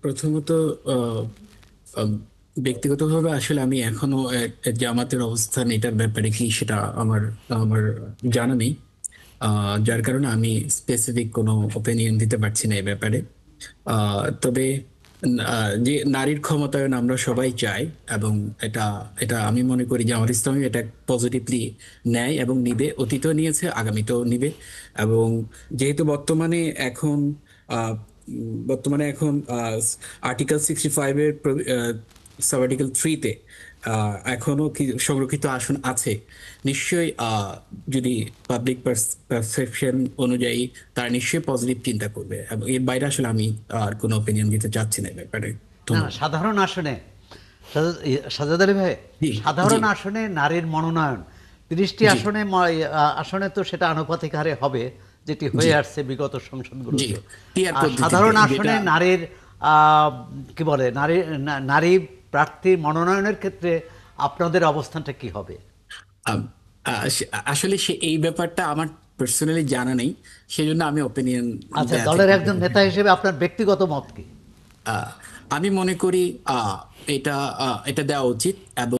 প্রথমত আহ, আহ, ব্যক্তিগতভাবে আসলে আমি এখনো জামাতের অবস্থান এটার ব্যাপারে কি সেটা আমার আমার জানা নেই। যার কারণে আমি স্পেসিফিক কোনো ওপিনিয়ন দিতে পারছি না এই ব্যাপারে। তবে যে নারীর ক্ষমতায়ন আমরা সবাই চাই, এবং এটা এটা আমি মনে করি যে আমার ইসলামী এটা পজিটিভলি নেয় এবং নিবে, অতীতেও নিয়েছে, আগামীতেও নিবে। এবং যেহেতু বর্তমানে এখন আর্টিকেল 65-এর সাব আর্টিকেল 3-তে এখনো কি সংরক্ষিত আসন আছে। নিশ্চয়ই যদি পাবলিক পারসেপশন অনুযায়ী তারা নিশ্চয়ই পজিটিভ চিন্তা করবে, এবং এর বাইরে আসলে আমি আর কোনো ওপিনিয়ন দিতে চাচ্ছি না এই ব্যাপারে। না না, ধন্যবাদ। সাধারণ আসনে সাজাদ আলী ভাই, জি। জি। সাধারণ আসনে নারীর মনোনয়ন 30টি জি। আসনে আসনে তো সেটা আনুপাতিক হারে হবে, যেটি জি। হয়ে আসছে বিগত জি। সংসদগুলোতে। টিআর আর পদ্ধতিতে সাধারণ যেটা আসনে নারীর কি বলে নারী প্রার্থী মনোনয়নের ক্ষেত্রে আপনাদের অবস্থানটা কি হবে? আম, আসলে এই ব্যাপারটা আমার পার্সোনালি জানা নেই, সেই জন্য আমি ওপিনিয়ন আচ্ছা, দেওয়া থেকে দলের একজন বিরত নেতা থাকবো। হিসেবে আপনার ব্যক্তিগত মত কি? আহ, আমি মনে করি এটা এটা দেওয়া উচিত, এবং